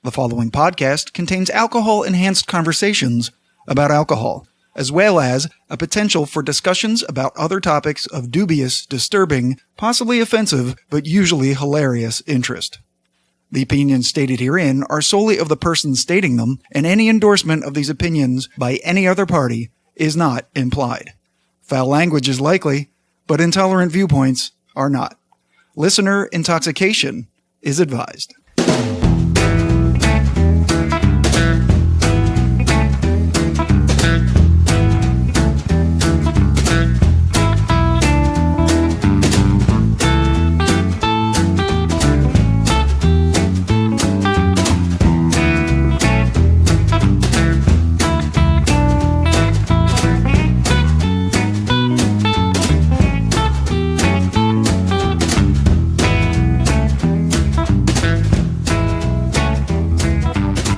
The following podcast contains alcohol-enhanced conversations about alcohol, as well as a potential for discussions about other topics of dubious, disturbing, possibly offensive, but usually hilarious interest. The opinions stated herein are solely of the person stating them, and any endorsement of these opinions by any other party is not implied. Foul language is likely, but intolerant viewpoints are not. Listener intoxication is advised.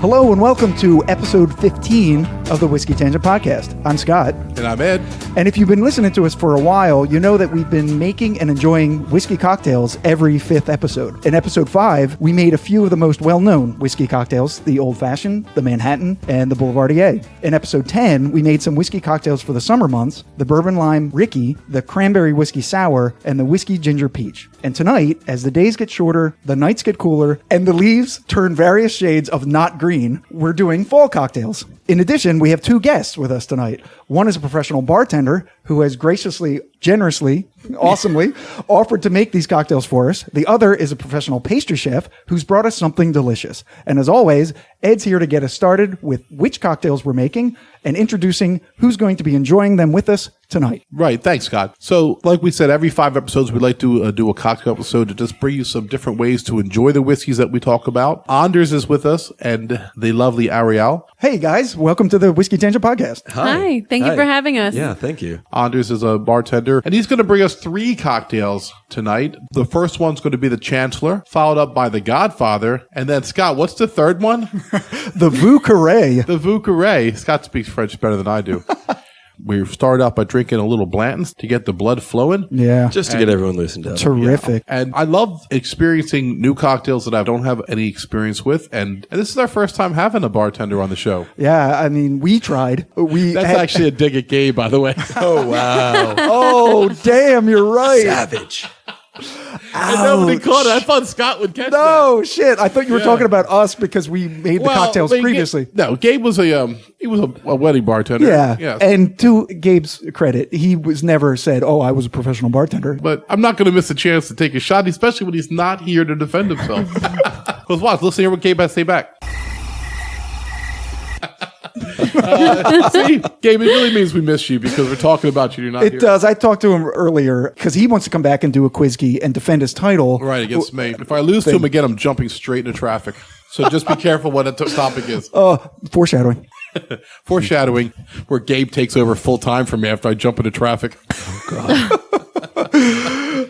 Hello and welcome to episode 15 of the Whiskey Tangent Podcast. I'm Scott. And I'm Ed. And if you've been listening to us for a while, you know that we've been making and enjoying whiskey cocktails every fifth episode. In episode 5, we made a few of the most well-known whiskey cocktails, the Old Fashioned, the Manhattan, and the Boulevardier. In episode 10, we made some whiskey cocktails for the summer months, the Bourbon Lime Ricky, the Cranberry Whiskey Sour, and the Whiskey Ginger Peach. And tonight, as the days get shorter, the nights get cooler, and the leaves turn various shades of not green, we're doing fall cocktails. In addition, we have two guests with us tonight. One is a professional bartender who has graciously, generously, awesomely offered to make these cocktails for us. The other is a professional pastry chef who's brought us something delicious. And as always, Ed's here to get us started with which cocktails we're making and introducing who's going to be enjoying them with us tonight. Right. Thanks, Scott. So, like we said, every 5 episodes, we like to do a cocktail episode to just bring you some different ways to enjoy the whiskeys that we talk about. Anders is with us and the lovely Ariel. Hey, guys. Welcome to the Whiskey Tangent Podcast. Hi. Thank you for having us. Yeah, thank you. Anders is a bartender, and he's going to bring us 3 cocktails tonight. The first one's going to be the Chancellor, followed up by the Godfather, and then, Scott, what's the third one? The VUCA Ray. The VUCA Ray. Scott speaks French better than I do. We start out by drinking a little Blanton's to get the blood flowing. Yeah. Just to get everyone loosened up. Terrific. Yeah. And I love experiencing new cocktails that I don't have any experience with. And this is our first time having a bartender on the show. Yeah, I mean, we tried. That's actually a dig at Gabe, by the way. Oh, wow. Oh, damn, you're right. Savage. And nobody caught it. I thought Scott would catch that. No, shit. I thought you were talking about us because we made the cocktails previously. Gabe was a wedding bartender. Yeah. Yes. And to Gabe's credit, he was never said, oh, I was a professional bartender. But I'm not going to miss a chance to take a shot, especially when he's not here to defend himself. Because watch, let's hear what Gabe has to say back. See, Gabe, it really means we miss you because we're talking about you. You're not here. It does. I talked to him earlier because he wants to come back and do a quiz key and defend his title. Right, against me. If I lose to him again, I'm jumping straight into traffic. So just be careful what the topic is. Foreshadowing. Foreshadowing, where Gabe takes over full time for me after I jump into traffic. Oh, God.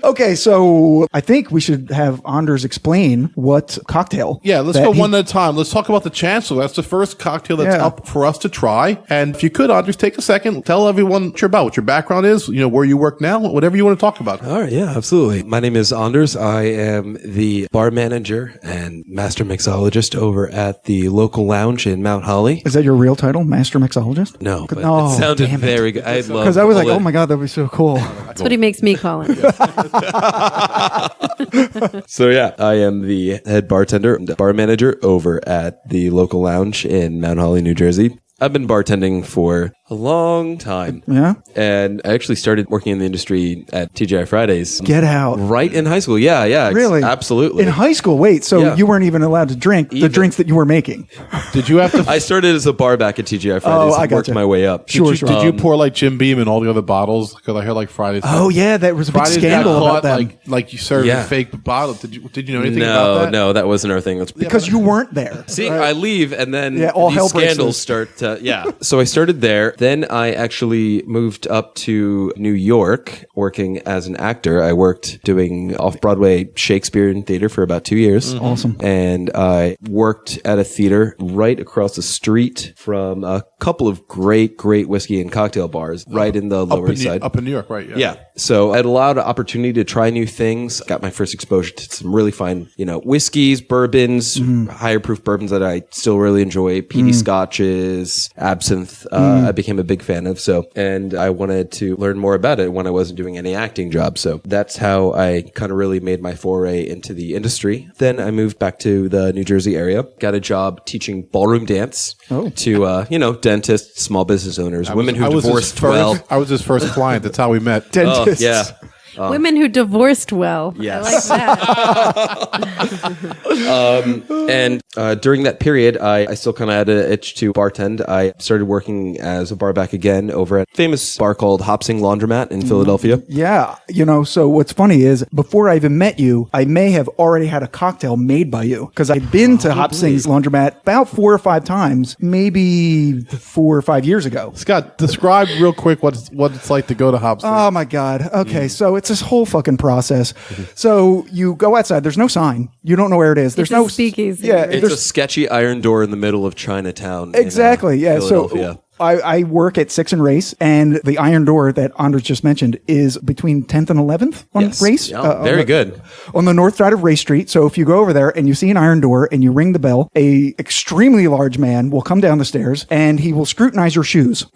Okay, so I think we should have Anders explain what cocktail. Yeah, let's go one at a time. Let's talk about the Chancellor. That's the first cocktail that's up for us to try. And if you could, Anders, take a second, tell everyone what you're about, what your background is, where you work now, whatever you want to talk about. All right, yeah, absolutely. My name is Anders. I am the bar manager and master mixologist over at the local lounge in Mount Holly. Is that your real title, master mixologist? No, but it sounded very good. Because I was like, oh my God, that'd be so cool. That's what he makes me call it. So yeah, I am the head bartender and bar manager over at the local lounge in Mount Holly, New Jersey. I've been bartending for a long time. Yeah? And I actually started working in the industry at TGIFridays. Get out. Right in high school. Yeah. Really? Absolutely. In high school? Wait, so you weren't even allowed to drink the drinks that you were making? Did you have to... I started as a bar back at TGIFridays and worked my way up. Sure. Did you pour like Jim Beam and all the other bottles? Because I heard like Fridays... Oh, yeah, that was a big scandal about that. Like you served a fake bottle. Did you know anything about that? No, that wasn't our thing. Because you weren't there. See, right? I leave and then all these hell breaks scandals loose. start yeah. So I started there. Then I actually moved up to New York working as an actor. I worked doing off-Broadway Shakespeare and theater for about 2 years. Awesome. And I worked at a theater right across the street from a couple of great whiskey and cocktail bars right in the Lower East Side. Up in New York, right? Yeah. So I had a lot of opportunity to try new things. Got my first exposure to some really fine, whiskeys, bourbons, higher proof bourbons that I still really enjoy, peaty scotches, absinthe. I became a big fan of. And I wanted to learn more about it when I wasn't doing any acting jobs. So that's how I kind of really made my foray into the industry. Then I moved back to the New Jersey area, got a job teaching ballroom dance to, dentists, small business owners, women who divorced well. I was his first client. That's how we met. Dentists. Yeah. Women who divorced well. Yes. I like that. And during that period, I still kind of had an itch to bartend. I started working as a barback again over at a famous bar called Hat Rye Laundromat in Philadelphia. Yeah. So what's funny is before I even met you, I may have already had a cocktail made by you because I'd been to Hat Rye's Laundromat about 4 or 5 times, maybe 4 or 5 years ago. Scott, describe real quick what it's like to go to Hop Street. Oh my God. Okay. So it's this whole fucking process. So you go outside. There's no sign. You don't know where it is. There's It's a no speakeasy. Yeah. It's a sketchy iron door in the middle of Chinatown. Exactly. In, Philadelphia. So I work at 6 and Race, and the iron door that Anders just mentioned is between 10th and 11th on Yes. Race. Yeah, very good. On the north side of Race Street. So if you go over there and you see an iron door and you ring the bell, a extremely large man will come down the stairs and he will scrutinize your shoes.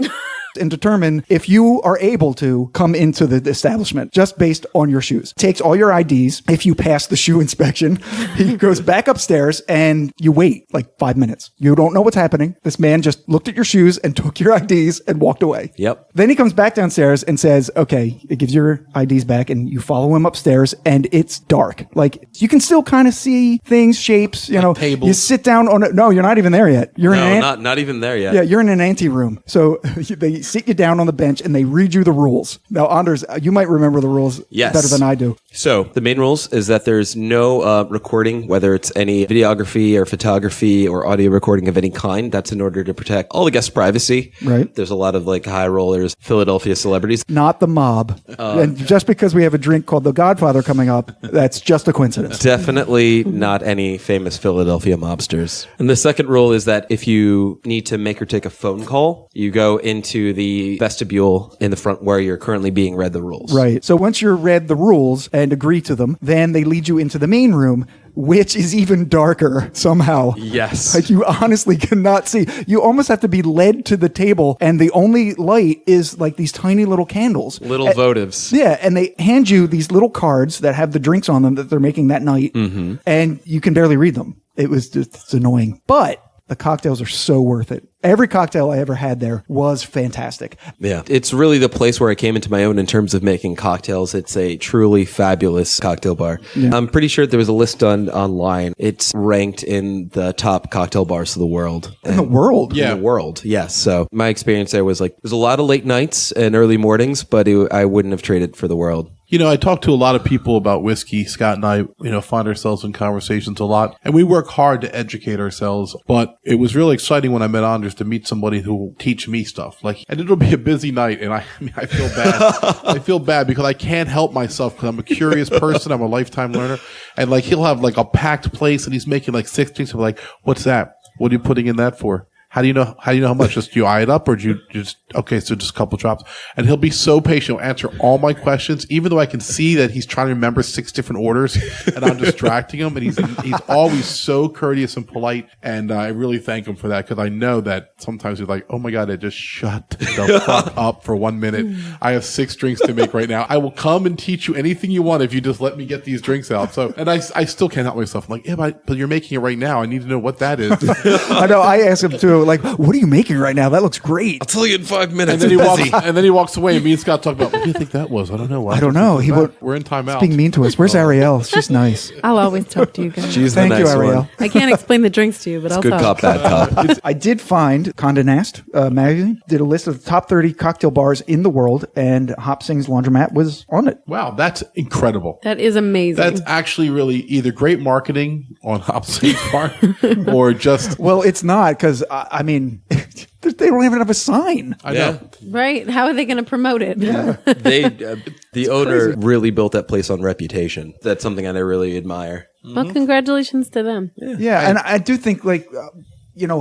And determine if you are able to come into the establishment just based on your shoes. Takes all your IDs. If you pass the shoe inspection, he goes back upstairs and you wait like 5 minutes. You don't know what's happening. This man just looked at your shoes and took your IDs and walked away. Yep. Then he comes back downstairs and says, okay, it gives your IDs back, and you follow him upstairs and it's dark. Like you can still kind of see things, shapes, tables. You sit down on it. No, you're not even there yet. You're Not even there yet. yeah, you're in an ante room. So they sit you down on the bench and they read you the rules. Now, Anders, you might remember the rules better than I do. So the main rules is that there's no recording, whether it's any videography or photography or audio recording of any kind. That's in order to protect all the guests' privacy. Right. There's a lot of like high rollers, Philadelphia celebrities. Not the mob. And just because we have a drink called the Godfather coming up, that's just a coincidence. Definitely not any famous Philadelphia mobsters. And the second rule is that if you need to make or take a phone call, you go into the vestibule in the front where you're currently being read the rules. Right. So once you're read the rules and agree to them, then they lead you into the main room, which is even darker somehow. Yes. Like you honestly cannot see. You almost have to be led to the table, and the only light is like these tiny little candles. Little votives. Yeah, and they hand you these little cards that have the drinks on them that they're making that night, and you can barely read them. It's annoying. But the cocktails are so worth it. Every cocktail I ever had there was fantastic. Yeah. It's really the place where I came into my own in terms of making cocktails. It's a truly fabulous cocktail bar. Yeah. I'm pretty sure there was a list done online. It's ranked in the top cocktail bars of the world. In the world? Yeah. In the world, yes. So my experience there was like, there's a lot of late nights and early mornings, but I wouldn't have traded for the world. I talk to a lot of people about whiskey. Scott and I, find ourselves in conversations a lot, and we work hard to educate ourselves. But it was really exciting when I met Anders to meet somebody who will teach me stuff. And it'll be a busy night, and I feel bad. I feel bad because I can't help myself because I'm a curious person. I'm a lifetime learner, and he'll have a packed place, and he's making 6 drinks. I'm like, what's that? What are you putting in that for? How do you know how much? Just do you eye it up, or do you just so just a couple drops? And he'll be so patient. He'll answer all my questions, even though I can see that he's trying to remember 6 different orders, and I'm distracting him. And he's always so courteous and polite, and I really thank him for that because I know that sometimes he's like, oh my God, I just shut the fuck up for 1 minute. I have 6 drinks to make right now. I will come and teach you anything you want if you just let me get these drinks out. So, and I still can't help myself. I'm like, yeah, but you're making it right now. I need to know what that is. I know. I asked him too. What are you making right now? That looks great. I'll tell you in 5 minutes. And then he walks away, and me and Scott talk about, what do you think that was? I don't know. I don't know. We're in timeout. Being mean to us. Where's Ariel? She's nice. I'll always talk to you guys. She's Thank the you, nice Ariel. one. I can't explain the drinks to you, but I'll Good talk. cop, bad cop. I did find Condé Nast magazine did a list of the top 30 cocktail bars in the world, and Hat Rye's Laundromat was on it. Wow, that's incredible. That is amazing. That's actually really either great marketing on Hat Rye's part or just... Well, it's not because, I mean, They don't even have a sign. I know. Right? How are they going to promote it? Yeah. The owner really built that place on reputation. That's something I really admire. Well, congratulations to them. Yeah, and I do think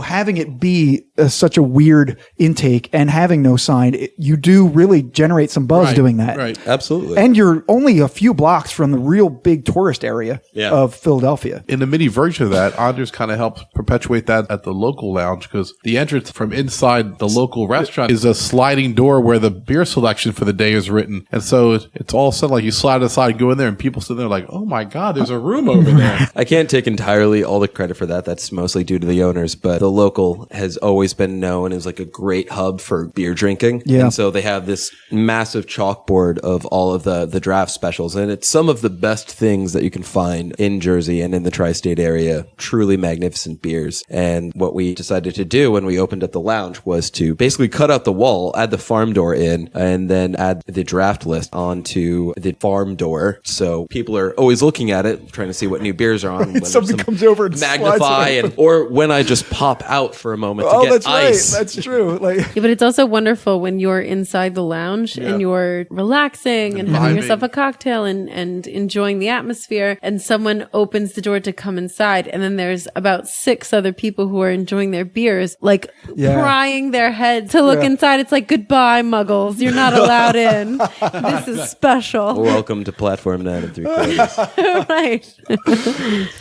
having it be such a weird intake and having no sign, you do really generate some buzz doing that. Right. Absolutely. And you're only a few blocks from the real big tourist area of Philadelphia. In the mini version of that, Anders kind of helped perpetuate that at the local lounge because the entrance from inside the local restaurant is a sliding door where the beer selection for the day is written. And so it's all sudden like you slide aside, go in there, and people sit there like, oh my God, there's a room over there. I can't take entirely all the credit for that. That's mostly due to the owners, but the local has always been known as like a great hub for beer drinking. Yeah. And so they have this massive chalkboard of all of the draft specials. And it's some of the best things that you can find in Jersey and in the tri-state area. Truly magnificent beers. And what we decided to do when we opened up the lounge was to basically cut out the wall, add the farm door in, and then add the draft list onto the farm door. So people are always looking at it, trying to see what new beers are on. Somebody comes over and magnify, or when I just pop out for a moment to get that's ice. right. That's true. Yeah, but it's also wonderful when you're inside the lounge and you're relaxing and having vibing. yourself a cocktail and enjoying the atmosphere, and someone opens the door to come inside, and then there's about 6 other people who are enjoying their beers, like prying their head to look inside. It's like, goodbye, muggles. You're not allowed in. This is special. Welcome to Platform 9 3/4. Right.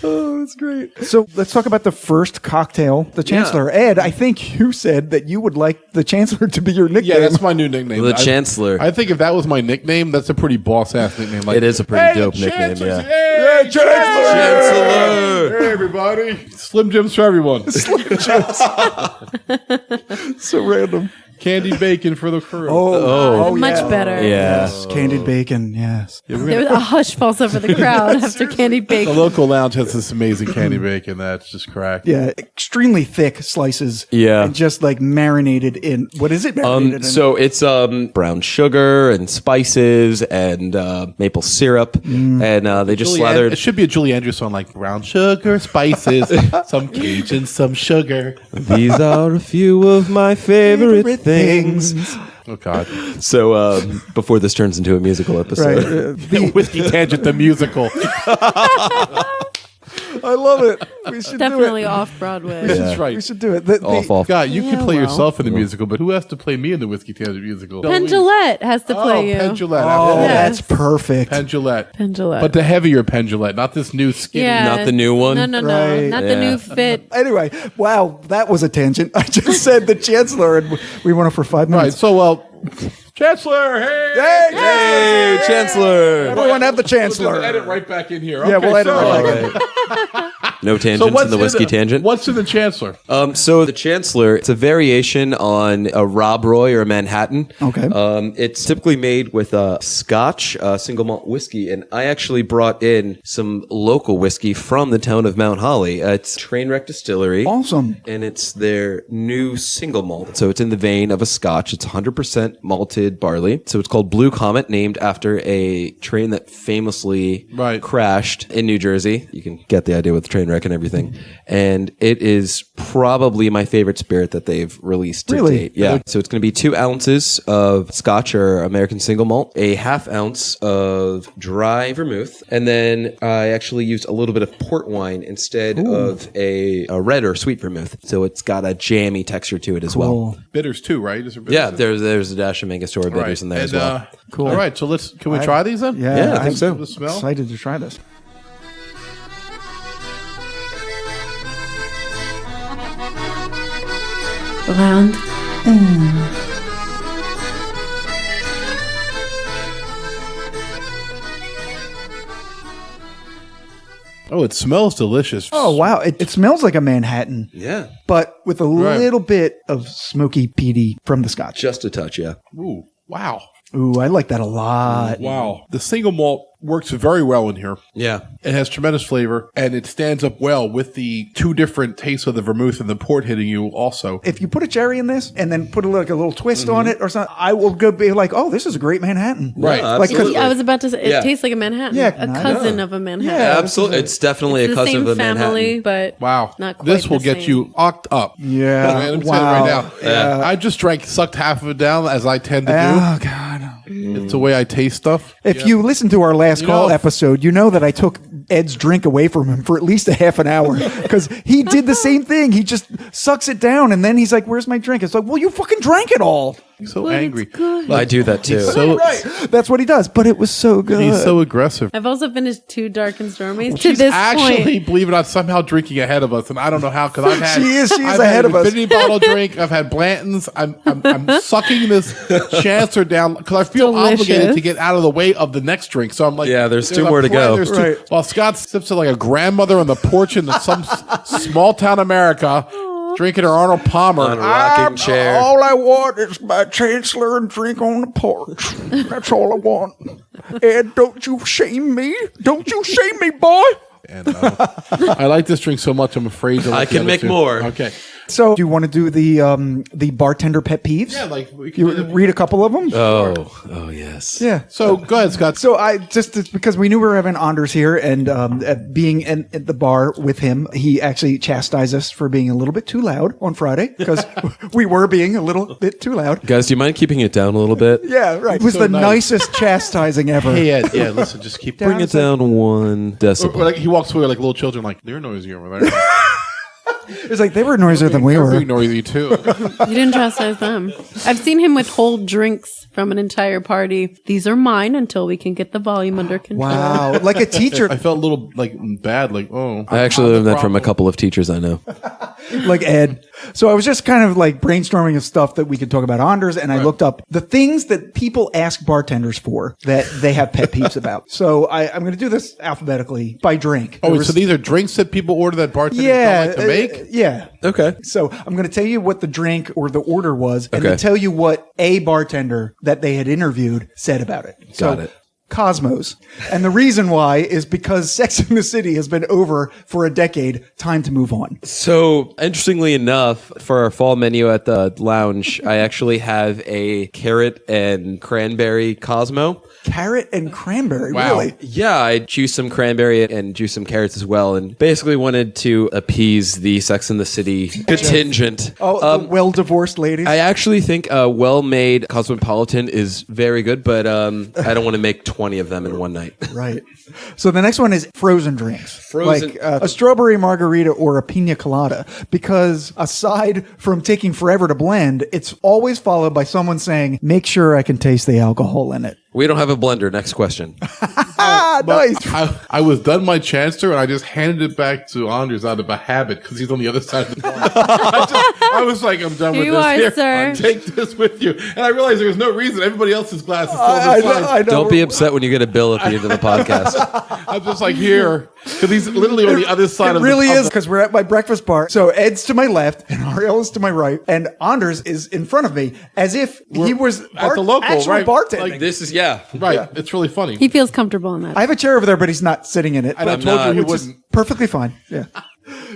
Oh, that's great. So let's talk about the first cocktail, the Chancellor. Ed, I think you said that you would like the Chancellor to be your nickname. Yeah, that's my new nickname. The Chancellor. I think if that was my nickname, that's a pretty boss-ass nickname. Like, It is a pretty dope the nickname, Chancellor's- yeah. Hey, Chancellor! Chancellor! Hey, everybody. Slim Jims for everyone. So random. Candy bacon for the crew. Oh, Much yeah. better. Yeah. Yes, candied bacon. Yes. Yeah, we're There gonna- was a hush falls over the crowd after candied the bacon. local lounge has this amazing candy bacon that's just crack. Yeah, extremely thick slices. Yeah. And just like marinated in, what is it marinated in? So it's brown sugar and spices and maple syrup, and they just slathered. It should be a Julie Andrews song like brown sugar, spices, some Cajun, some sugar. These are a few of my favorite things. Oh, God. So before this turns into a musical episode, Right. Whiskey Tangent, the musical. I love it. We should Definitely do it. off Broadway. That's We right. should do it. off. God, you Yeah, could play well. yourself in the musical, but who has to play me in the Whiskey Tangent musical? Penn Jillette has to play you. Penn Jillette. Oh, absolutely. Yeah. that's perfect. Penn Jillette. Penn Jillette. But the heavier Penn Jillette, not this new skinny. Yeah. Not the new one? No. Right. Not the Yeah. new fit. Anyway, wow, that was a tangent. I just said the Chancellor, and we went on for 5 Right, minutes. so, Chancellor, hey! Hey, Hey, Chancellor! everyone have the We'll Chancellor. just edit right back in here. Yeah, Okay, we'll edit so- right back. No tangents in the whiskey tangent. What's in the Chancellor? So the Chancellor, it's a variation on a Rob Roy or a Manhattan. Okay. It's typically made with a Scotch, single malt whiskey, and I actually brought in some local whiskey from the town of Mount Holly. It's Trainwreck Distillery. Awesome. And it's their new single malt. So it's in the vein of a Scotch. It's 100% malted barley. So it's called Blue Comet, named after a train that famously Right. crashed in New Jersey. You can get the idea with the train wreck and everything. And it is probably my favorite spirit that they've released to Really? date. Yeah. So it's going to be 2 ounces of Scotch or American single malt, a half ounce of dry vermouth, and then I actually used a little bit of port wine instead of a red or sweet vermouth. So it's got a jammy texture to it as well. Cool. Bitters too, right? Is there bitters Yeah, in- there's a dash of Angostura All right. bitters in there as And, well. Cool. All right, so can we try these then? Yeah, I think so. The smell? Excited to try this. Round. Oh, it smells delicious. Oh, wow. It smells like a Manhattan, Yeah, but with a little bit of smoky peaty from the Scotch. just a touch, yeah. Ooh, wow. Ooh, I like that a lot. Wow. The single malt works very well in here. Yeah. It has tremendous flavor, and it stands up well with the two different tastes of the vermouth and the port hitting you also. If you put a cherry in this and then put a little twist on it or something, I will go be like, oh, this is a great Manhattan. Right. Like, I was about to say, it tastes like a Manhattan. Yeah, a cousin of a Manhattan. Yeah, Absolutely. It's definitely It's a the cousin same of a family, Manhattan. but Wow. not quite This will the get same. you ocked up. Yeah. I'm Wow. saying right now. Yeah. I just sucked half of it down as I tend to Oh, do. God. It's the way I taste stuff. If you listen to our last call know- episode, you know that I took Ed's drink away from him for at least a half an hour because he did the same thing. He just sucks it down and then he's like, where's my drink? It's like, well, you fucking drank it all. He's so But it's angry. good. I do that too. So That's what he does, but it was so good. he's so aggressive. I've also finished 2 Dark and Stormies to She's this actually, point. believe it or not, somehow drinking ahead of us, and I don't know how because I've had. She is I've ahead had of us. Infinity bottle drink. I've had Blanton's. I'm sucking this Chancellor down because I feel Delicious. obligated to get out of the way of the next drink. So I'm like, Yeah, there's two a more to plan, go. there's two. Right. While Scott sips it like a grandmother on the porch in some small town America, drinking her Arnold Palmer. On a rocking chair. All I want is my Chancellor and drink on the porch. That's all I want. Ed, don't you shame me. Don't you shame me, boy. And I like this drink so much. I'm afraid to. I let the can other make two- more. Okay. So, do you want to do the bartender pet peeves? Yeah, like we can You do that. read a couple of them? Oh, yes. Yeah. So go ahead, Scott. So I just because we knew we were having Anders here and being at the bar with him, he actually chastised us for being a little bit too loud on Friday because we were being a little bit too loud. Guys, do you mind keeping it down a little bit? Yeah, right. It was So the nice. nicest chastising ever. Hey, Ed. Yeah, listen, just keep Bring it down 1 decibel. Like he walks away like little children, like they're noisy over there. It's like they were noisier than we They're were. being noisy too. You didn't chastise them. I've seen him withhold drinks from an entire party. These are mine until we can get the volume under control. Wow, like a teacher, I felt a little like bad, like I actually learned that from a couple of teachers I know. like Ed. So I was just kind of like brainstorming of stuff that we could talk about Anders, and I looked up the things that people ask bartenders for that they have pet peeves about. So I'm going to do this alphabetically by drink. Oh, There wait, was- so these are drinks that people order that bartenders yeah, don't like to make? yeah. Okay. So I'm going to tell you what the drink or the order was, and Okay. then tell you what a bartender that they had interviewed said about it. Got it. Cosmos. And the reason why is because Sex in the City has been over for a decade. Time to move on. So, interestingly enough, for our fall menu at the lounge, I actually have a carrot and cranberry Cosmo. Carrot and cranberry. Wow. Really? Yeah, I juiced some cranberry and juiced some carrots as well, and basically wanted to appease the Sex in the City contingent. Oh, the well-divorced ladies. I actually think a well-made Cosmopolitan is very good, but I don't want to make 20 of them in one night. Right. So the next one is frozen drinks. Frozen- Like a strawberry margarita or a pina colada. Because aside from taking forever to blend, it's always followed by someone saying, make sure I can taste the alcohol in it. We don't have a blender. Next question. Ah, nice. I was done my Chancellor and I just handed it back to Anders out of a habit because he's on the other side of the bar. I was like, I'm done with Here this. you are, Here, sir. take this with you. And I realized there was no reason. Everybody else's glass is still I this know, size. I know. Don't be upset when you get a bill at the end of the podcast. I'm just like, here. Because he's literally on the other side It of really the is because we're at my breakfast bar. So Ed's to my left and Ariel is to my right, and Anders is in front of me as if he was at the local, actual right? bartending. Like This is, yeah. Right. It's really funny. He feels comfortable in that. I have a chair over there, but he's not sitting in it. And I But- told you he which is wouldn't. perfectly fine. Yeah.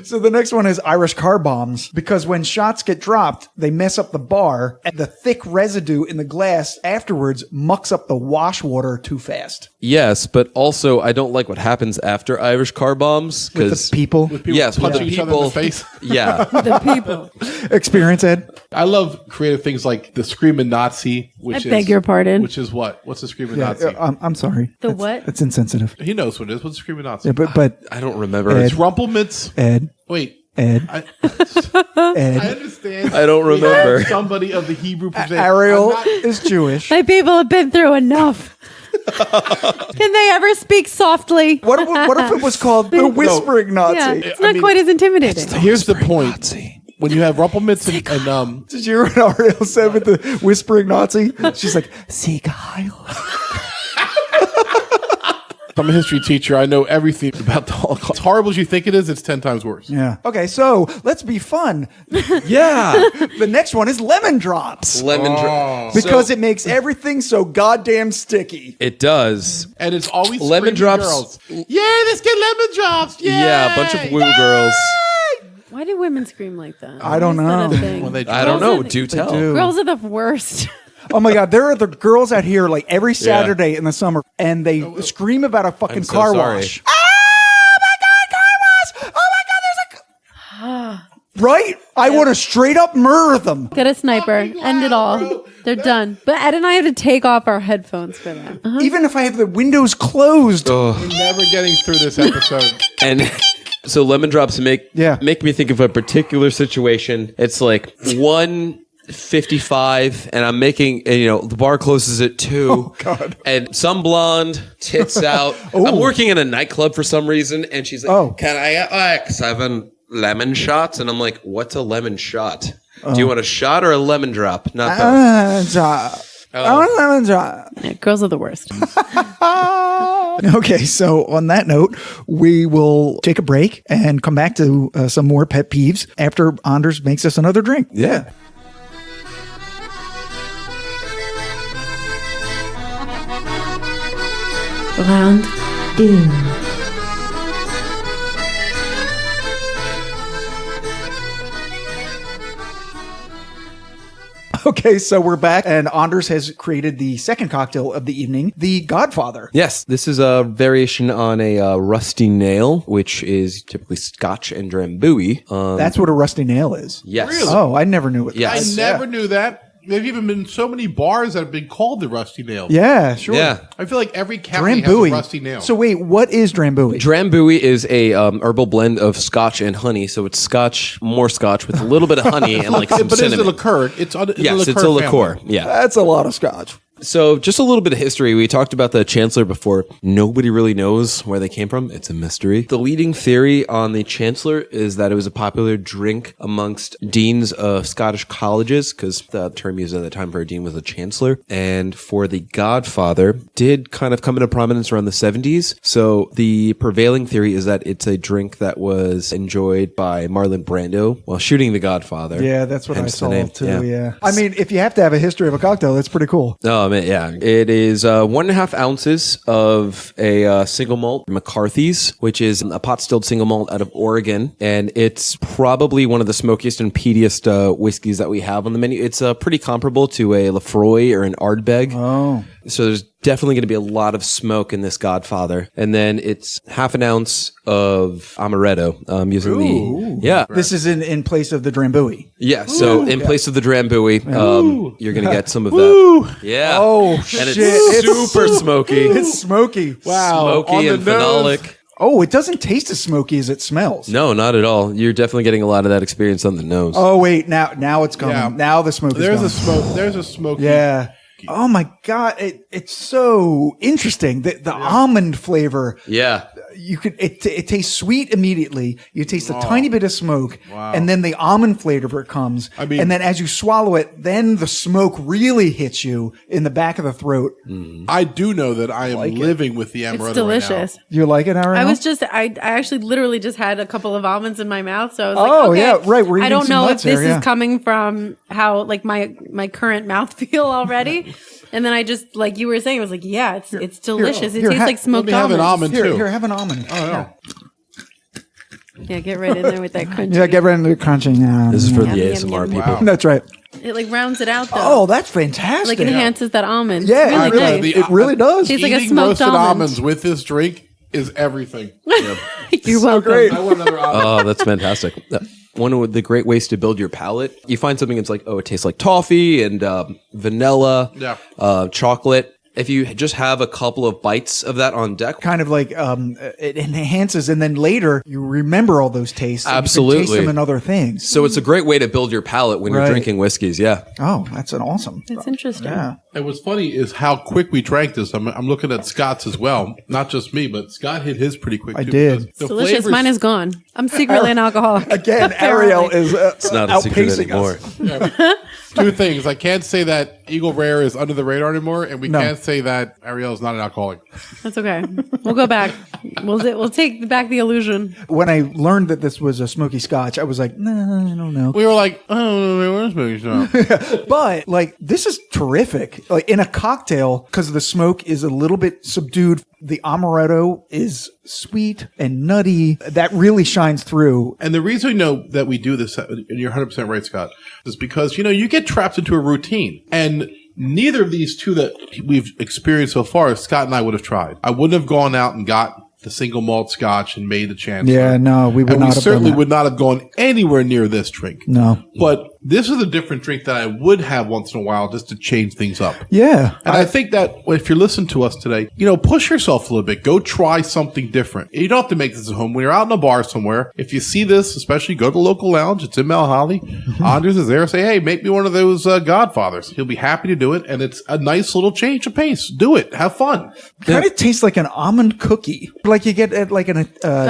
So the next one is Irish car bombs because when shots get dropped, they mess up the bar and the thick residue in the glass afterwards mucks up the wash water too fast. Yes, but also I don't like what happens after Irish car bombs With because the people. yes, with punching the each other in people. the face. Yeah, The people. Experience, Ed? I love creative things like the Screaming Nazi, which I beg your pardon. Which is what? What's the Screaming Nazi? I'm sorry. The That's- what? That's insensitive. He knows what it is. What's the Screaming Nazi? Yeah, but I don't remember. Ed. It's Rumpelmitz. Ed, Wait. Ed, I Ed. understand. I don't We have remember. somebody of the Hebrew persuasion. Ariel I'm not- is Jewish. My people have been through enough. Can they ever speak softly? What if it was called the Whispering Nazi? Yeah, it's I not mean, quite as intimidating. Here's the point. When you have Rumpelmitz and Did you hear what Ariel said with the Whispering Nazi? She's like, Sieg Heil. I'm a history teacher. I know everything about the Holocaust. As horrible as you think it is, it's 10 times worse. Yeah. Okay, so let's be fun. Yeah. The next one is lemon drops. Lemon drops. Because it makes everything so goddamn sticky. It does. And it's always Lemon screaming drops. Girls. Yeah, let's get lemon drops. Yay! Yeah, a bunch of woo girls. Why do women scream like that? I don't Why is that know. a thing? When they I don't know. Girls Do tell. do. Girls are the worst. Oh my God, there are the girls out here like every Saturday in the summer, and they scream about a fucking I'm so car sorry. wash. Oh my God, car wash! Oh my God, there's a... Right? I want to straight up murder them. Get a sniper. End it all. They're done. But Ed and I have to take off our headphones for that. Even if I have the windows closed. We're never getting through this episode. And so lemon drops make me think of a particular situation. It's like 1:55 and I'm making, and, the bar closes at 2. Oh, God. And some blonde, tits out. I'm working in a nightclub for some reason. And she's like, can I get like 7 lemon shots? And I'm like, what's a lemon shot? Do you want a shot or a lemon drop? Not both. Lemon drop. Yeah, girls are the worst. Okay, so on that note, we will take a break and come back to some more pet peeves after Anders makes us another drink. Yeah. Round in. Okay, so we're back, and Anders has created the second cocktail of the evening, the Godfather. Yes, this is a variation on a rusty nail, which is typically Scotch and Drambuie. That's what a rusty nail is. Yes. Really? Oh, I never knew it. Yes. I never knew that. There've even been so many bars that have been called the Rusty Nail. Yeah, sure. Yeah. I feel like every cafe has Drambuie. a Rusty Nail. So wait, what is Drambuie? Drambuie is a herbal blend of Scotch and honey. So it's Scotch, more Scotch with a little bit of honey and like some but cinnamon. it's a liqueur. It's a liqueur. family. Yeah. That's a lot of scotch. So just a little bit of history. We talked about the Chancellor before. Nobody really knows where they came from. It's a mystery. The leading theory on the Chancellor is that it was a popular drink amongst deans of Scottish colleges, because the term used at the time for a dean was a chancellor. And for the Godfather, did kind of come into prominence around the 70s. So the prevailing theory is that it's a drink that was enjoyed by Marlon Brando while shooting the Godfather. Yeah, that's what I Hence the saw name. too. Yeah. I mean, if you have to have a history of a cocktail, that's pretty cool. Oh, man, yeah. It is 1.5 ounces of a single malt McCarthy's, which is a pot stilled single malt out of Oregon. And it's probably one of the smokiest and peatiest whiskeys that we have on the menu. It's pretty comparable to a Lefroy or an Ardbeg. Oh. So there's definitely going to be a lot of smoke in this Godfather. And then it's 1/2 ounce of Amaretto using This is in place of the Drambuie. Yeah, so in place of the Drambuie, you're going to get some of that. Yeah. Oh, And shit. it's super smoky. It's smoky. Wow. Smoky and phenolic. Oh, it doesn't taste as smoky as it smells. No, not at all. You're definitely getting a lot of that experience on the nose. Oh, wait. Now it's coming. Yeah. Now the smoke is There's gone. a smoke. There's a smoky. Yeah. Oh, my God. It's so interesting. The almond flavor. Yeah. You could it tastes sweet immediately. You taste a tiny bit of smoke, and then the almond flavor comes. I mean- and then as you swallow it, then the smoke really hits you in the back of the throat. I do know that I am living with the amaretto It's delicious. You like it, Ariel? I actually literally just had a couple of almonds in my mouth. So I was like, Oh, okay, yeah, right. We're I eating don't some know if nuts this here, yeah. is coming from how like my current mouth feel already. And then I just, like you were saying, I was like, yeah, it's delicious. here, It tastes like Let smoked me have an almonds. almond too. Here, have an almond. Oh, no. Yeah, get right in there with that crunch. Yeah, get right into the crunching. This is for the Yum, yum, ASMR yum. people. Wow. That's right. It like rounds it out though. Oh, that's fantastic. like enhances that almond. Yeah, It's really nice. it really does. Tastes like a Eating smoked roasted almond. almonds with this drink is everything. You're welcome. great. I want another almond. Oh, that's fantastic. One of the great ways to build your palate, you find something that's like, oh, it tastes like toffee and vanilla, chocolate. If you just have a couple of bites of that on deck, Kind of like it enhances, and then later you remember all those tastes. and you can Absolutely. taste them in other things. so it's a great way to build your palate when Right. you're drinking whiskeys. Yeah. Oh, that's an awesome. That's interesting. Yeah. And what's funny is how quick we drank this. I'm looking at Scott's as well. Not just me, but Scott hit his pretty quick. I too, did. because the Delicious. flavors- Mine is gone. I'm secretly an alcoholic. Again, Apparently. Ariel is It's not a secret outpacing anymore. us. Two things. I can't say that Eagle Rare is under the radar anymore, and we can't say that Ariel is not an alcoholic. That's okay. We'll go back. We'll take back the illusion. When I learned that this was a smoky Scotch, I was like, nah, I don't know. We were like, oh, where's smoky stuff? But like, this is terrific. Like in a cocktail, because the smoke is a little bit subdued. The Amaretto is sweet and nutty. That really shines through. And the reason we know that we do this, and you're 100% right, Scott, is because, you get trapped into a routine. And neither of these two that we've experienced so far, Scott and I would have tried. I wouldn't have gone out and got the single malt Scotch and made the Chancellor. Yeah, no, we would and not we have certainly done that. would not have gone anywhere near this drink. No. But this is a different drink that I would have once in a while just to change things up. Yeah. And I think that if you're listening to us today, push yourself a little bit. Go try something different. You don't have to make this at home. When you're out in a bar somewhere, if you see this, especially go to the local lounge. It's in Mount Holly. Anders is there. Say, hey, make me one of those Godfathers. He'll be happy to do it. And it's a nice little change of pace. Do it. Have fun. Kind of tastes like an almond cookie, like you get at like in a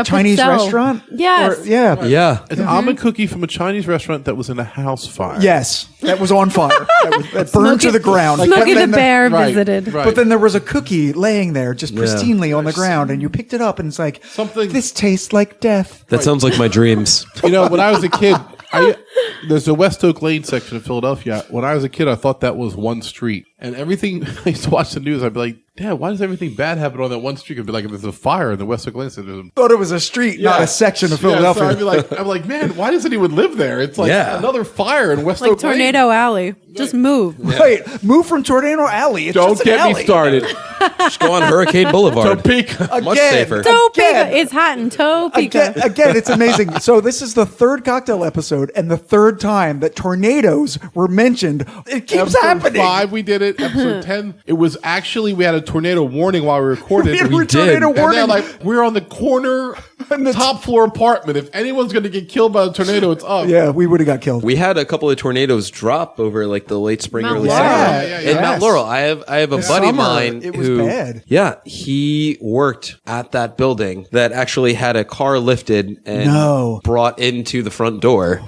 Chinese pizza. restaurant. Yes. Or, yeah. Yeah. An almond cookie from a Chinese restaurant that was in a house fire. Yes, that was on fire. That burned to the ground. Smokey But the then Bear Right, visited. right. But then there was a cookie laying there, just pristinely on the ground, and you picked it up, and it's like Something- This tastes like death. That sounds like my dreams. When I was a kid, there's a West Oak Lane section of Philadelphia. When I was a kid, I thought that was one street. And everything, I used to watch the news, I'd be like, Dad, why does everything bad happen on that one street? It'd be like, if there's a fire in the West Oak Lane section. Thought it was a street, not a section of Philadelphia. So I'm like, man, why doesn't anyone live there? It's like another fire in West Like Oak Lane. Tornado Alley. Just move. Wait, move from Tornado Alley. It's Don't just an get alley. me started. Just go on Hurricane Boulevard. Topeka. Much Again. safer. Topeka. It's hot in Topeka. Again, it's amazing. So this is the third cocktail episode and the third time that tornadoes were mentioned. It keeps Episode happening. 5, we did it. Episode 10, it was actually, we had a tornado warning while we recorded. We were did. tornado And warning. then, we're on the corner, top floor apartment. If anyone's going to get killed by a tornado, it's us. Yeah, we would have got killed. We had a couple of tornadoes drop over like the late spring, Mount early Laurel. summer. Yeah, In Mount Laurel, I have a buddy summer, of mine it was who, bad. yeah, he worked at that building that actually had a car lifted and brought into the front door.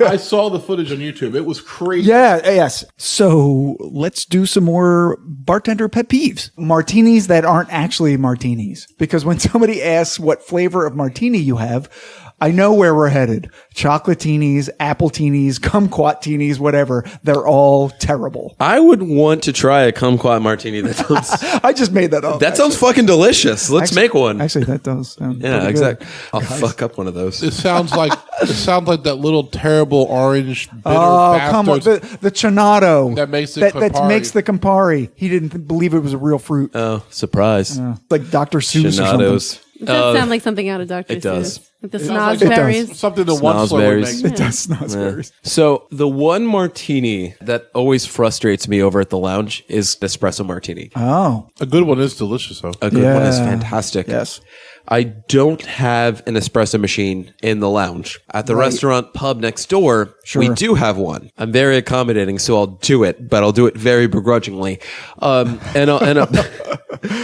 I saw the footage on YouTube. It was crazy. Yeah, yes. So let's do some more bartender pet peeves. Martinis that aren't actually martinis. Because when somebody asks what flavor of martini you have, I know where we're headed. Chocolatinis, appletinis, kumquat-tinis, whatever. They're all terrible. I would want to try a kumquat martini. That sounds I just made that up. that sounds fucking delicious. Let's make one. Actually, that does sound Yeah, pretty exactly. good. I'll fuck up one of those. It sounds like that little terrible orange bitter Oh, come on. bastard. The Chinato. That makes the that Campari. makes the Campari. He didn't believe it was a real fruit. Oh, surprise. Like Dr. Seuss or something. Shinados. It does sound like something out of Dr. it does. Seuss. Like the sounds like- snozberries. Something the one would Snozberries. make. It does snozzberries. So the one martini that always frustrates me over at the lounge is espresso martini. Oh, A good one is delicious, though. A good one is Yeah. fantastic. yes. I don't have an espresso machine in the lounge. At the restaurant pub next door, we do have one. I'm very accommodating, so I'll do it, but I'll do it very begrudgingly. I'll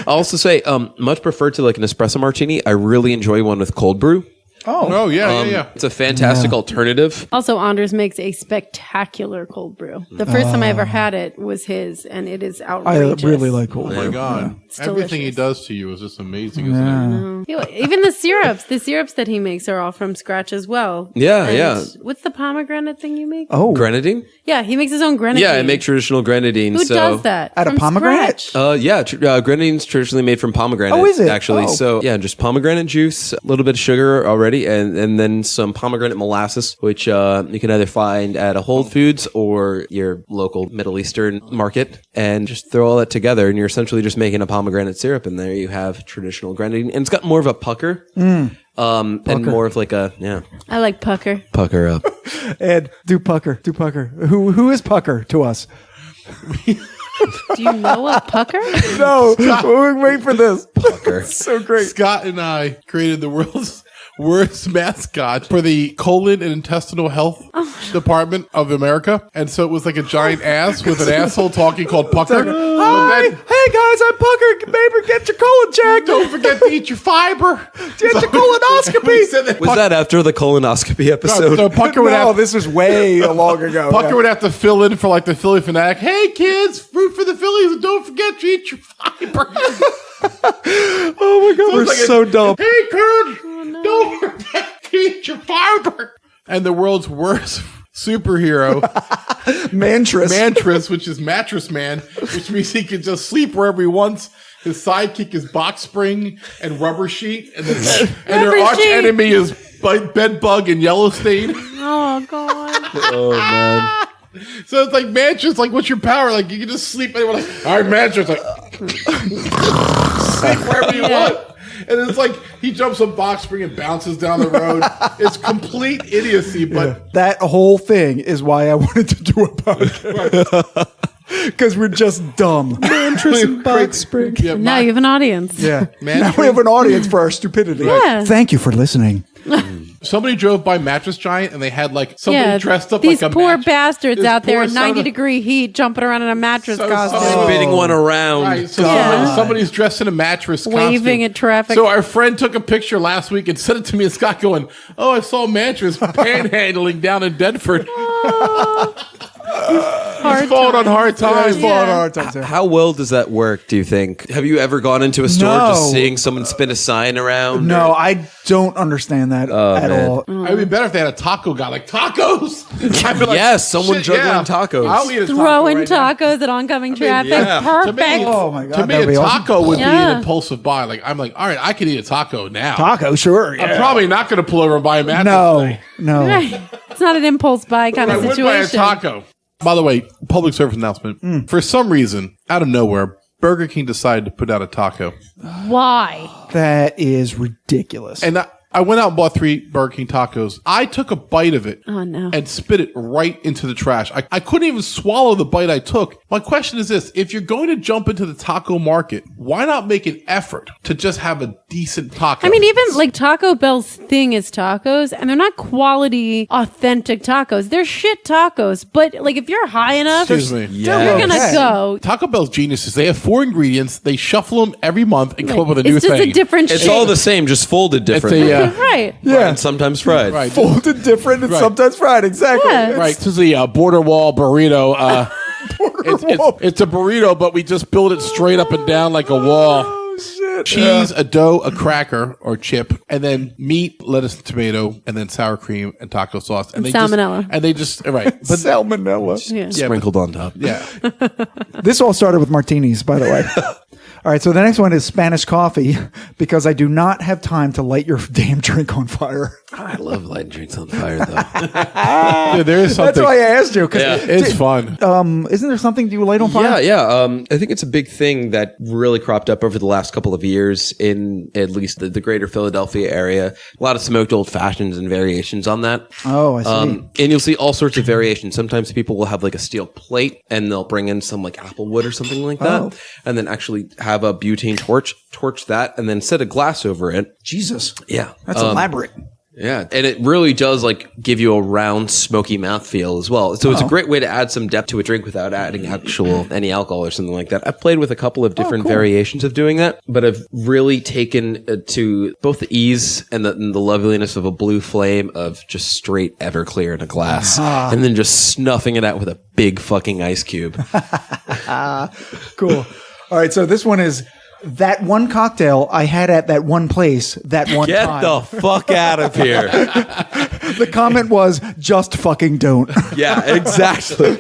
also say, much preferred to like an espresso martini. I really enjoy one with cold brew. Oh, yeah. It's a fantastic alternative. Also, Anders makes a spectacular cold brew. The first time I ever had it was his, and it is I outrageous. really like cold Oh, my brew. God. It's Everything he delicious. does to you is just amazing, isn't it? Even the syrups that he makes are all from scratch as well. Yeah, And yeah. What's the pomegranate thing you make? Oh, Grenadine? Yeah, he makes his own grenadine. Yeah, I make traditional grenadine. Who so does that? Out of From pomegranate? scratch? Grenadine's traditionally made from pomegranate. Oh, is it? Actually, Oh. so yeah, just pomegranate juice, a little bit of sugar already, and then some pomegranate molasses, which you can either find at a Whole Foods or your local Middle Eastern market, and just throw all that together, and you're essentially just making a pomegranate syrup, and there you have traditional grenadine, and it's got more of a pucker. And more of like a I like pucker. pucker up. Ed, do pucker. Who is pucker to us? Do you know a pucker? No, wait for this. Pucker. So great. Scott and I created the world's worst mascot for the colon and intestinal health department of America. And so it was like a giant ass with an asshole talking called Pucker. Hi, hey guys, I'm Pucker. Maybe get your colon checked. Don't forget to eat your fiber. Get your colonoscopy. Was that after the colonoscopy episode? So Pucker would have, this was way long ago. Pucker would have to fill in for like the Philly fanatic. Hey kids, root for the Phillies and don't forget to eat your fiber. Oh my god, we're like so dumb. Hey kids, don't forget to eat your fiber. And the world's worst superhero, Mantress, which is Mattress Man, which means he can just sleep wherever he wants. His sidekick is Box Spring and Rubber Sheet, and their arch enemy is Bed Bug and Yellowstain. Oh god. Oh man. So it's like Mantress, like what's your power? Like you can just sleep anywhere. Like, all right, Mantress, like sleep wherever you want. And it's like he jumps on Box Spring and bounces down the road. It's complete idiocy, but that whole thing is why I wanted to do a podcast. Because we're just dumb. Mantress and Box Spring. Yeah, Now you have an audience. Yeah. Mantress. Now we have an audience for our stupidity. Yeah. Thank you for listening. Somebody drove by Mattress Giant and they had like somebody dressed up these like a poor match- bastards this out there poor in son of- 90-degree heat jumping around in a mattress So costume. Spinning one around. Right, so Yeah. somebody's dressed in a mattress Waving costume. at traffic. So our friend took a picture last week and sent it to me and Scott going, oh, I saw a mattress panhandling down in Bedford. He's falling on hard times. How well does that work, do you think? Have you ever gone into a store No. just seeing someone spin a sign around? No, or- I don't understand that at man. all. It would be better if they had a taco guy, like tacos. I'd be like, Yes, someone shit, juggling tacos. I'll eat a taco Throwing right now. tacos at oncoming traffic. yeah. To me, Perfect. Oh my God, To me, that'd a be awesome. taco would be Yeah. an impulsive buy. Like I'm like, all right, I could eat a taco now. Taco, sure. I'm probably not going to pull over and buy a mattress. No, no. Right. It's not an impulse buy kind I of would buy a situation. taco. By the way, public service announcement. For some reason, out of nowhere, Burger King decided to put out a taco. Why? That is ridiculous. And I went out and bought 3 Burger King tacos. I took a bite of it Oh, no. and spit it right into the trash. I couldn't even swallow the bite I took. My question is this. If you're going to jump into the taco market, why not make an effort to just have a decent taco? I mean, even like Taco Bell's thing is tacos, and they're not quality, authentic tacos. They're shit tacos. But like, if you're high enough, Excuse me. you're gonna Okay. go. Taco Bell's geniuses. They have 4 ingredients. They shuffle them every month and come up with a new It's just thing. a different It's shape. all the same, just folded differently. a, right. yeah. And sometimes fried. Right. Folded different and Right. sometimes fried. Exactly. Yeah. Right. This is the border wall burrito. It's a burrito, but we just build it straight up and down like a wall. Oh, shit. Cheese, a dough, a cracker or chip, and then meat, lettuce, and tomato, and then sour cream and taco sauce. And And they salmonella. Right. But salmonella. Yeah. Yeah, Sprinkled on top. yeah. This all started with martinis, by the way. All right, so the next one is Spanish coffee because I do not have time to light your damn drink on fire. I love lighting drinks on fire, though. Yeah, there is That's something. why I asked you. 'Cause Yeah. It's fun. isn't there something you light on fire? Yeah. I think it's a big thing that really cropped up over the last couple of years in at least the greater Philadelphia area. A lot of smoked old fashions and variations on that. Oh, I see. And you'll see all sorts of variations. Sometimes people will have like a steel plate and they'll bring in some like apple wood or something like that. Oh. And then actually have a butane torch that, and then set a glass over it. Jesus. Yeah. That's elaborate. Yeah, and it really does like give you a round, smoky mouthfeel as well. So it's a great way to add some depth to a drink without adding any alcohol or something like that. I've played with a couple of different variations of doing that, but I've really taken to both the ease and the loveliness of a blue flame of just straight Everclear in a glass, and then just snuffing it out with a big fucking ice cube. Cool. All right, so this one is that one cocktail I had at that one place that one Get time. the fuck out of here! The comment was just fucking don't. Yeah, exactly.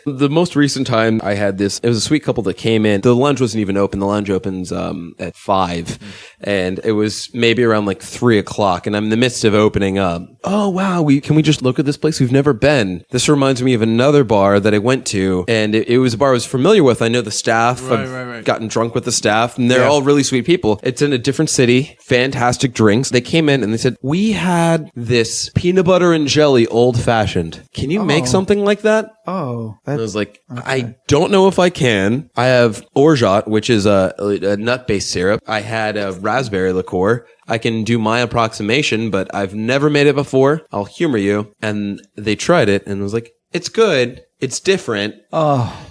The most recent time I had this, it was a sweet couple that came in. The lounge wasn't even open. The lounge opens at 5, and it was maybe around like 3 o'clock, and I'm in the midst of opening up. Oh wow, can we just look at this place? We've never been. This reminds me of another bar that I went to, and it was a bar I was familiar with. I know the staff. I've gotten drunk with the staff, and they're all really sweet people. It's in a different city. Fantastic drinks. They came in and they said, "We had this peanut butter and jelly old fashioned. Can you make something like that?" Oh, And I was like, I don't know if I can. I have orgeat, which is a nut-based syrup. I had a raspberry liqueur. I can do my approximation, but I've never made it before. I'll humor you. And they tried it and was like, it's good. It's different.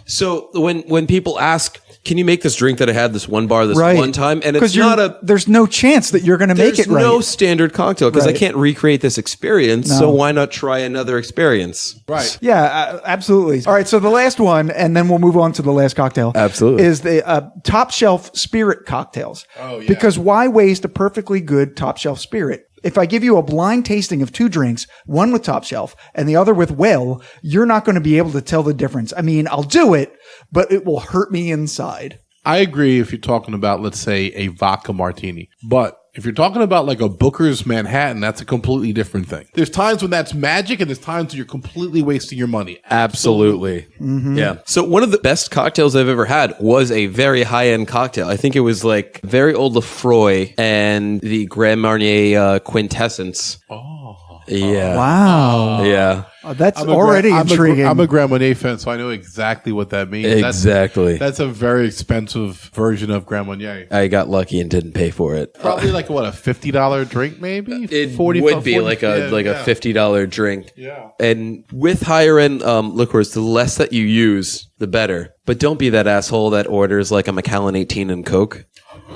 So when people ask, can you make this drink that I had this one bar one time? And it's there's no chance that you're going to make it right. There's no standard cocktail because I can't recreate this experience. No. So why not try another experience? Right. Yeah, absolutely. All right. So the last one, and then we'll move on to the last cocktail. Absolutely. Is the top shelf spirit cocktails. Oh, yeah. Because why waste a perfectly good top shelf spirit? If I give you a blind tasting of two drinks, one with top shelf and the other with well, you're not going to be able to tell the difference. I mean, I'll do it, but it will hurt me inside. I agree if you're talking about, let's say, a vodka martini. But if you're talking about like a Booker's Manhattan, that's a completely different thing. There's times when that's magic and there's times when you're completely wasting your money. Absolutely. Mm-hmm. Yeah. So one of the best cocktails I've ever had was a very high-end cocktail. I think it was like very old Lefroy and the Grand Marnier Quintessence. Oh. Yeah. Wow. Yeah. That's already intriguing. I'm a Grand Marnier fan, so I know exactly what that means. Exactly. That's a very expensive version of Grand Marnier. I got lucky and didn't pay for it. Probably like what, a $50 drink, maybe? It would be like a $50 drink. Yeah. And with higher end liqueurs, the less that you use, the better. But don't be that asshole that orders like a Macallan 18 and Coke.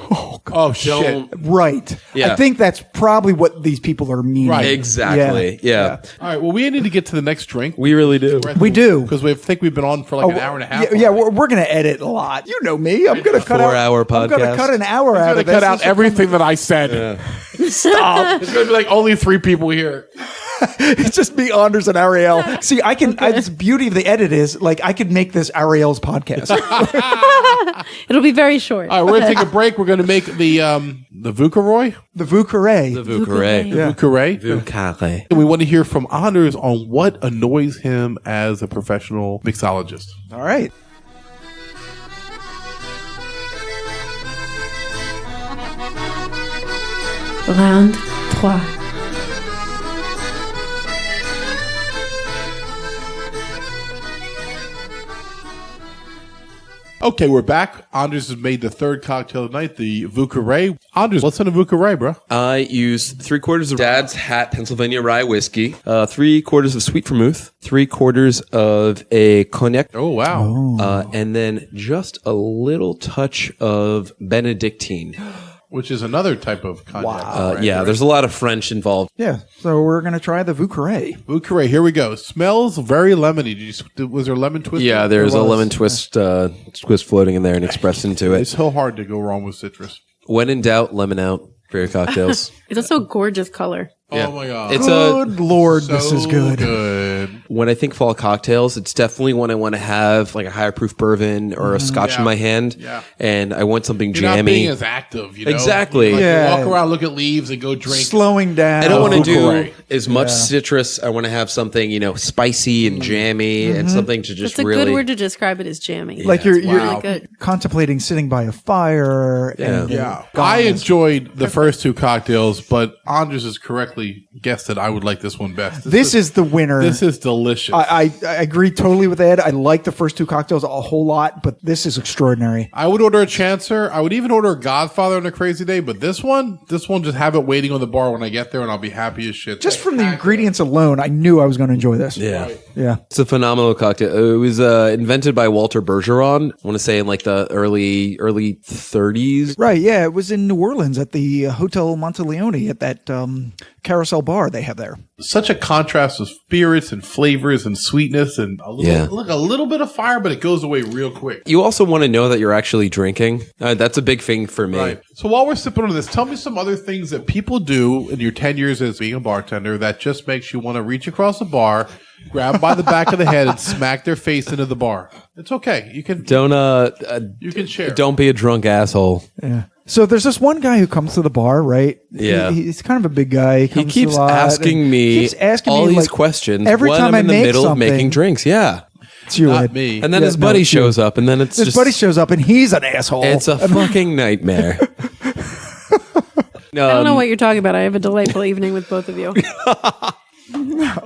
Oh, shit. Right. Yeah. I think that's probably what these people are meaning. Right. Exactly. Yeah. All right. Well, we need to get to the next drink. We really do. We do. Because we think we've been on for like an hour and a half. Yeah, we're going to edit a lot. You know me. I'm going to cut 4-hour podcast. I'm going to cut an hour out of this. Cut out everything that I said. Stop. It's going to be like only 3 people here. It's just me, Anders, and Ariel. See, I can. The beauty of the edit is like I could make this Ariel's podcast. It'll be very short. All right, we're going to take a break. We're going to make the VUCA Ray. The VUCA Ray. The VUCA Ray. The VUCA Ray. Vieux Carré. And we want to hear from Anders on what annoys him as a professional mixologist. All right. Round Trois. Okay, we're back. Anders has made the third cocktail of the night, the VUCA Ray. Anders, what's in a VUCA Ray, bro? I used 3/4 of Dad's Hat Pennsylvania rye whiskey, 3/4 of sweet vermouth, 3/4 of a Cognac. Oh, wow. And then just a little touch of Benedictine. Which is another type of cognac. Wow. Yeah, there's a lot of French involved. Yeah. So we're going to try the VUCA Ray. VUCA Ray, here we go. Smells very lemony. Was there lemon twist? Yeah, there's a lemon twist floating in there and expressed into It's it. so hard to go wrong with citrus. When in doubt, lemon out for your cocktails. It's also a gorgeous color. Oh my God. It's Good Lord, this is good. When I think fall cocktails, it's definitely when I want to have like a higher proof bourbon or a scotch in my hand. Yeah. And I want something You're jammy. not being as active, you know? Exactly. Like Yeah. you walk around, look at leaves, and go drink. Slowing down. I don't want to do Ray. as much citrus. I want to have something, spicy and jammy and something to just That's a really. good word to describe it as jammy. Like you're really good. contemplating sitting by a fire. And, Yeah. I enjoyed the first two cocktails, but Anders has correctly guessed that I would like this one best. This is the winner. This is delicious. I agree totally with Ed. I like the first two cocktails a whole lot, but this is extraordinary. I would order a Chancellor. I would even order a Godfather on a crazy day, but this one just have it waiting on the bar when I get there, and I'll be happy as shit. Just from the ingredients alone, I knew I was going to enjoy this. Yeah. Yeah. It's a phenomenal cocktail. It was invented by Walter Bergeron. I want to say in like the early 30s. Right. Yeah. It was in New Orleans at the Hotel Monteleone at that carousel bar they have there. Such a contrast of spirits and flavors and sweetness and a little bit of fire, but it goes away real quick. You also want to know that you're actually drinking. That's a big thing for me. Right. So while we're sipping on this, tell me some other things that people do in your 10 years as being a bartender that just makes you want to reach across the bar, grab them by the back of the head, and smack their face into the bar. It's okay. You can you can share. Don't be a drunk asshole. Yeah. So there's this one guy who comes to the bar, right? Yeah. He's kind of a big guy. He keeps asking me all these like, questions every when time I'm in I the make middle of something. making drinks. Yeah. It's you, Not Ed. me. And then Yeah, his buddy it's you. shows up, and then it's His just buddy shows up and he's an asshole. it's a fucking nightmare. I don't know what you're talking about. I have a delightful evening with both of you.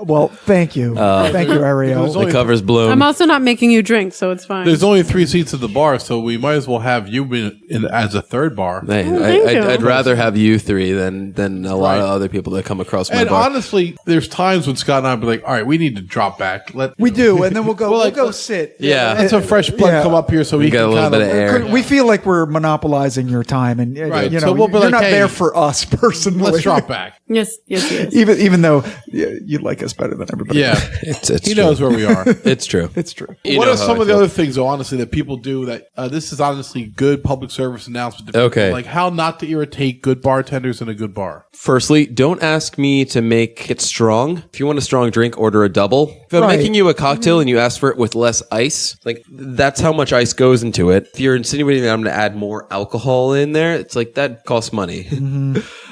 Well, thank you. Thank you, Ariel. There's only- The cover's blown. I'm also not making you drink, so it's fine. There's only 3 seats at the bar, so we might as well have you in as a third bar. Hey, thank you. I'd rather have you three than a lot of other people that come across my And bar. honestly, there's times when Scott and I be like, all right, we need to drop back. We do, and then we'll go sit. Yeah. Let some fresh blood come up here so we got can a little kind bit of air. We feel like we're monopolizing your time, and Right. you know, So we'll be you're like, not hey, there for us personally. Let's drop back. yes. even though you like us better than everybody. Yeah. It's He true. knows where we are. It's true. It's true. You What know are how some I of the feel. other things, though, honestly, that people do that this is honestly good public service announcement to people? Okay. Like how not to irritate good bartenders in a good bar. Firstly, don't ask me to make it strong. If you want a strong drink, order a double. If I'm Right. making you a cocktail and you ask for it with less ice, like that's how much ice goes into it. If you're insinuating that I'm going to add more alcohol in there, it's like that costs money.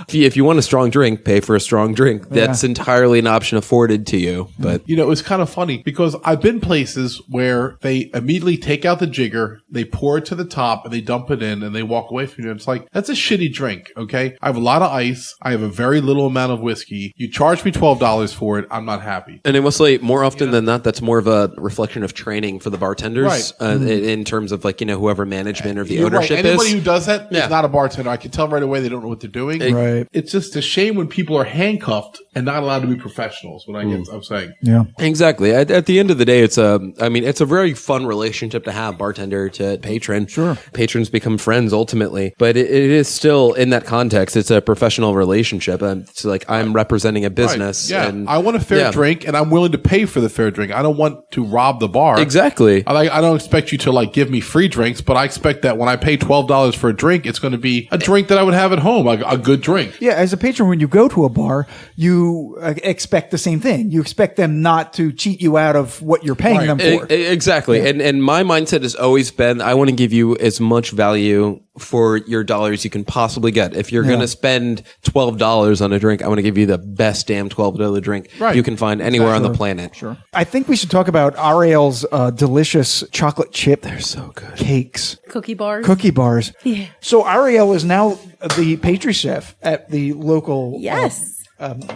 If you want a strong drink, pay for a strong drink. That's entirely an option afforded to you. But You know, it was kind of funny because I've been places where they immediately take out the jigger, they pour it to the top, and they dump it in, and they walk away from you. It's like, that's a shitty drink, okay? I have a lot of ice. I have a very little amount of whiskey. You charge me $12 for it. I'm not happy. And I must say, more often than not, that's more of a reflection of training for the bartenders, Right. In terms of like whoever management or the You're right. ownership Anybody is. who does that Yeah. is not a bartender. I can tell right away they don't know what they're doing. Right. It's just a shame when people are handcuffed and not allowed to be professionals. What I'm saying. Yeah. Exactly. At the end of the day, it's a very fun relationship to have, bartender to patron. Sure. Patrons become friends ultimately, but it is still in that context. It's a professional relationship, and it's like I'm representing a business. Right. Yeah, And I want a fair drink, and I'm willing to pay for the fair drink. I don't want to rob the bar. Exactly. I don't expect you to like give me free drinks, but I expect that when I pay $12 for a drink, it's going to be a drink that I would have at home, a good drink. Yeah, as a patron, when you go to a bar, you expect the same thing. You expect them not to cheat you out of what you're paying them for. Exactly. And my mindset has always been, I want to give you as much value for your dollars you can possibly get. If you're going to spend $12 on a drink, I want to give you the best damn $12 drink you can find anywhere on the planet. Sure. I think we should talk about Ariel's delicious chocolate chip. They're so good. Cakes. Cookie bars. Cookie bars. Yeah. So Ariel is now the pastry chef at the local. Yes.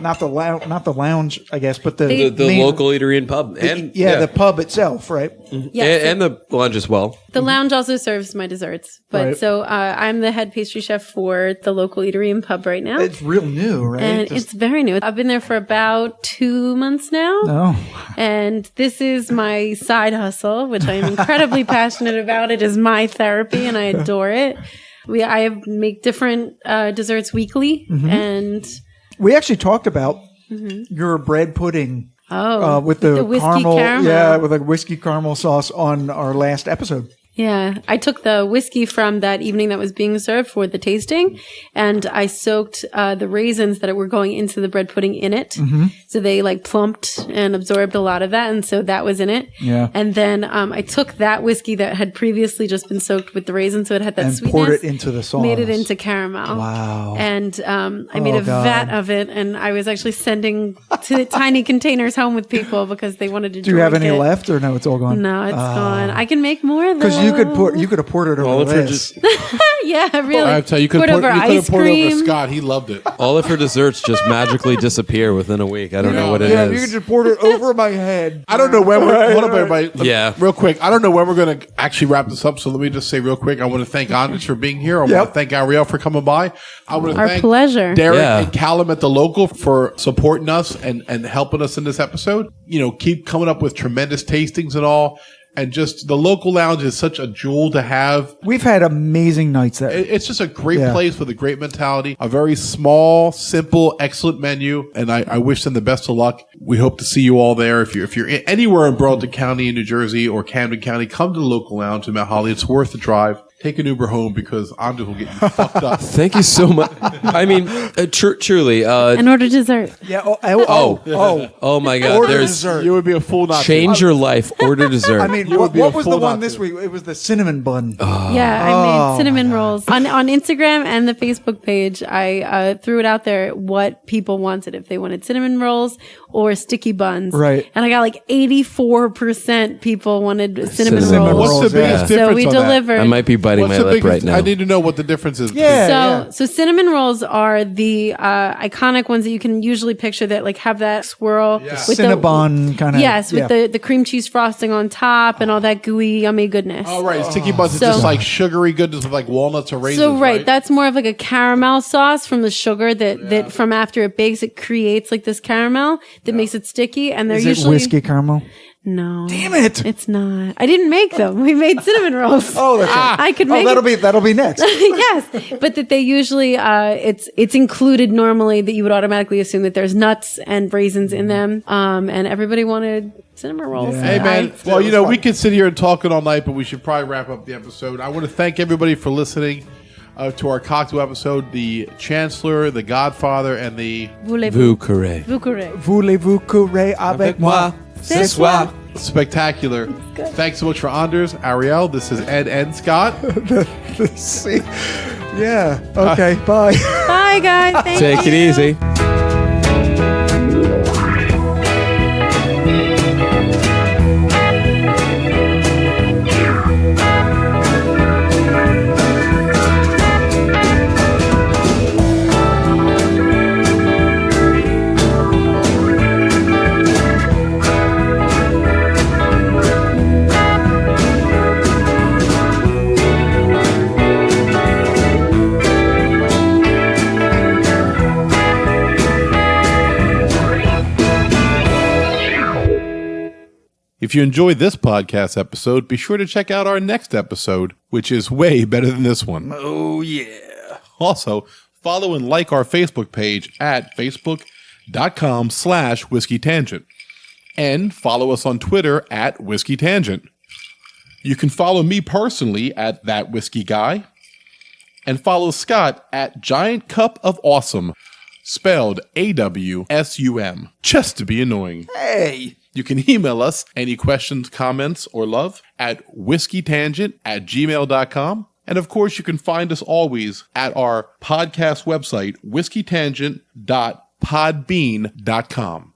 Not the lounge, I guess, but the The main- local eatery and pub. And the pub itself, right? Yes. and the lounge as well. The lounge also serves my desserts. But Right. so I'm the head pastry chef for the local eatery and pub right now. It's real new, right? And it's very new. I've been there for about 2 months now. oh, And this is my side hustle, which I am incredibly passionate about. It is my therapy and I adore it. I make different desserts weekly and we actually talked about your bread pudding. With the whiskey caramel, caramel. with a whiskey caramel sauce on our last episode. Yeah, I took the whiskey from that evening that was being served for the tasting, and I soaked the raisins that were going into the bread pudding in it. So they like plumped and absorbed a lot of that, and so that was in it. Yeah. And then I took that whiskey that had previously just been soaked with the raisins, so it had that And sweetness. poured it into the sauce. Made it into caramel. Wow. And I made a God. vat of it, and I was actually sending to tiny containers home with people because they wanted to Do you have any it. left, or no? It's all gone. No, it's gone. I can make more though. Because you could have poured it over this. Yeah, really. I have to tell you, you could Poured have over poured it ice over cream. Scott. He loved it. All of her desserts just magically disappear within a week. I don't know what it Yeah, you is. could just pour it over my head. I don't know when we're hold up, everybody. Yeah. Real quick. I don't know when we're going to actually wrap this up. So let me just say real quick. I want to thank Anders for being here. I want Yep. to thank Ariel for coming by. I want to Our thank pleasure. Derek Yeah. and Callum at the local for supporting us and helping us in this episode. You know, keep coming up with tremendous tastings and all. And just the local lounge is such a jewel to have. We've had amazing nights there. It's just a great Yeah. place with a great mentality, a very small, simple, excellent menu. And I wish them the best of luck. We hope to see you all there. If you're anywhere in Burlington County in New Jersey or Camden County, come to the local lounge in Mount Holly. It's worth the drive. Take an Uber home because Anders will get you fucked up. Thank you so much. I mean, truly. And order dessert. Yeah. Oh my God. Order There's dessert. You would be a fool not change your life. Order dessert. I mean, You would be what a was the fool one not this to. week? It was the cinnamon bun. Yeah, I made cinnamon rolls. On Instagram and the Facebook page, I threw it out there what people wanted. If they wanted cinnamon rolls or sticky buns. Right. And I got like 84% people wanted cinnamon Cinnamon rolls. What's the biggest Yeah. difference So we on that? delivered. I might be biting biting my lip right now. I need to know what the difference is. Yeah. So cinnamon rolls are the iconic ones that you can usually picture that like have that swirl with Cinnabon kind of. Yes, with the cream cheese frosting on top and all that gooey, yummy goodness. Oh, right. Sticky buns is just like sugary goodness with like walnuts or raisins. So right, that's more of like a caramel sauce from the sugar that from after it bakes, it creates like this caramel that makes it sticky. And they're Is usually it whiskey caramel? No. Damn it. It's not. I didn't make them. We made cinnamon rolls. Oh, that's right. I could make that'll be next. yes, but that they usually it's included normally that you would automatically assume that there's nuts and raisins in them. And everybody wanted cinnamon rolls. Hey, man. Well, we could sit here and talk it all night, but we should probably wrap up the episode. I want to thank everybody for listening to our cocktail episode. The Chancellor, the Godfather, and the Vieux Carré. Voulez-vous courir avec moi? Ce soir. Spectacular. Thanks so much for Anders, Ariel. This is Ed and Scott. See. Yeah. Okay. Bye. Bye, guys. Thank you. Take it easy. If you enjoyed this podcast episode, be sure to check out our next episode, which is way better than this one. Oh, yeah. Also, follow and like our Facebook page at facebook.com/Whiskey Tangent. And follow us on Twitter at Whiskey Tangent. You can follow me personally at That Whiskey Guy. And follow Scott at Giant Cup of Awesome, spelled AWSUM, just to be annoying. Hey. You can email us any questions, comments, or love at whiskeytangent@gmail.com. And of course, you can find us always at our podcast website, whiskeytangent.podbean.com.